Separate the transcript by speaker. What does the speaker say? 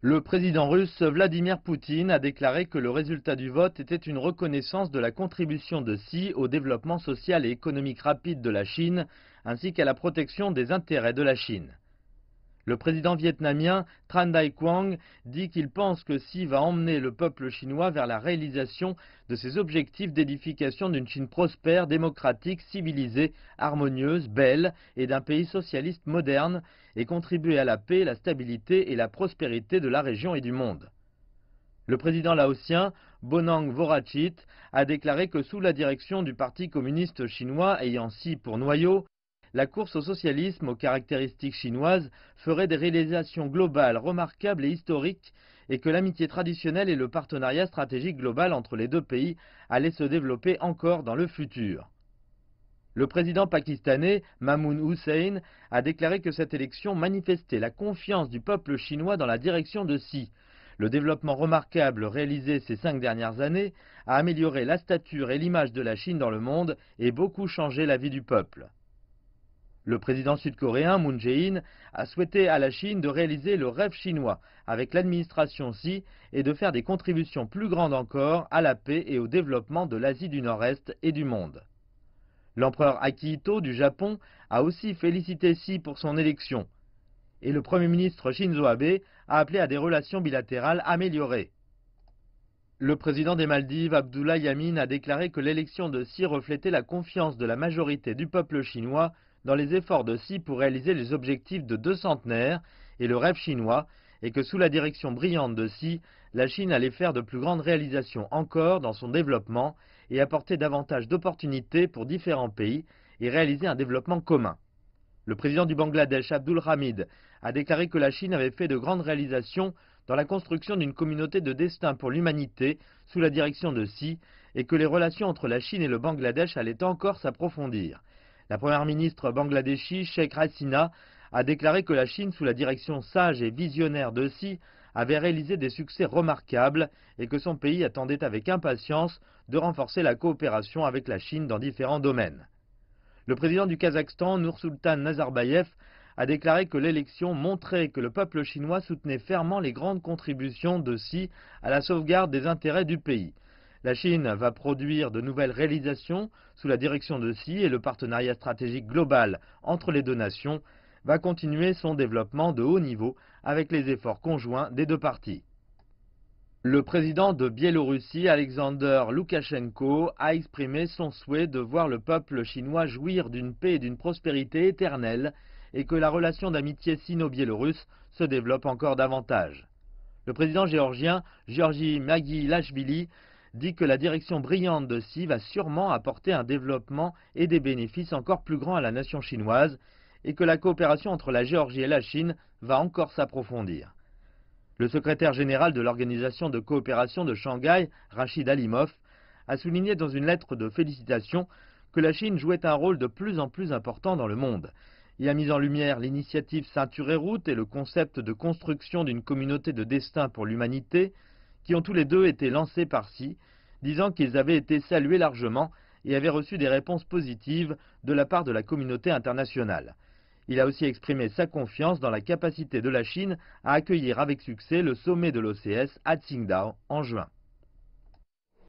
Speaker 1: Le président russe Vladimir Poutine a déclaré que le résultat du vote était une reconnaissance de la contribution de Xi au développement social et économique rapide de la Chine, ainsi qu'à la protection des intérêts de la Chine. Le président vietnamien Tran Dai Quang dit qu'il pense que Xi va emmener le peuple chinois vers la réalisation de ses objectifs d'édification d'une Chine prospère, démocratique, civilisée, harmonieuse, belle et d'un pays socialiste moderne et contribuer à la paix, la stabilité et la prospérité de la région et du monde. Le président laotien Bonang Vorachit a déclaré que sous la direction du Parti communiste chinois ayant Xi pour noyau, la course au socialisme aux caractéristiques chinoises ferait des réalisations globales remarquables et historiques et que l'amitié traditionnelle et le partenariat stratégique global entre les deux pays allaient se développer encore dans le futur. Le président pakistanais Mamoun Hussein a déclaré que cette élection manifestait la confiance du peuple chinois dans la direction de Xi. Le développement remarquable réalisé ces 5 dernières années a amélioré la stature et l'image de la Chine dans le monde et beaucoup changé la vie du peuple. Le président sud-coréen Moon Jae-in a souhaité à la Chine de réaliser le rêve chinois avec l'administration Xi et de faire des contributions plus grandes encore à la paix et au développement de l'Asie du Nord-Est et du monde. L'empereur Akihito du Japon a aussi félicité Xi pour son élection. Et le Premier ministre Shinzo Abe a appelé à des relations bilatérales améliorées. Le président des Maldives, Abdullah Yamin, a déclaré que l'élection de Xi reflétait la confiance de la majorité du peuple chinois dans les efforts de Xi pour réaliser les objectifs de 2 centenaires et le rêve chinois, et que sous la direction brillante de Xi, la Chine allait faire de plus grandes réalisations encore dans son développement et apporter davantage d'opportunités pour différents pays et réaliser un développement commun. Le président du Bangladesh, Abdul Hamid, a déclaré que la Chine avait fait de grandes réalisations dans la construction d'une communauté de destin pour l'humanité sous la direction de Xi et que les relations entre la Chine et le Bangladesh allaient encore s'approfondir. La première ministre bangladeshi, Sheikh Hasina, a déclaré que la Chine, sous la direction sage et visionnaire de Xi, avait réalisé des succès remarquables et que son pays attendait avec impatience de renforcer la coopération avec la Chine dans différents domaines. Le président du Kazakhstan, Nursultan Nazarbayev, a déclaré que l'élection montrait que le peuple chinois soutenait fermement les grandes contributions de Xi à la sauvegarde des intérêts du pays. La Chine va produire de nouvelles réalisations sous la direction de Xi et le partenariat stratégique global entre les deux nations va continuer son développement de haut niveau avec les efforts conjoints des deux parties. Le président de Biélorussie, Alexander Loukachenko, a exprimé son souhait de voir le peuple chinois jouir d'une paix et d'une prospérité éternelle et que la relation d'amitié sino-biélorusse se développe encore davantage. Le président géorgien, Giorgi Magilashvili, dit que la direction brillante de Xi va sûrement apporter un développement et des bénéfices encore plus grands à la nation chinoise et que la coopération entre la Géorgie et la Chine va encore s'approfondir. Le secrétaire général de l'Organisation de coopération de Shanghai, Rachid Alimov, a souligné dans une lettre de félicitations que la Chine jouait un rôle de plus en plus important dans le monde. Il a mis en lumière l'initiative Ceinture et Route et le concept de construction d'une communauté de destin pour l'humanité, qui ont tous les deux été lancés par Xi, disant qu'ils avaient été salués largement et avaient reçu des réponses positives de la part de la communauté internationale. Il a aussi exprimé sa confiance dans la capacité de la Chine à accueillir avec succès le sommet de l'OCS à Qingdao en juin.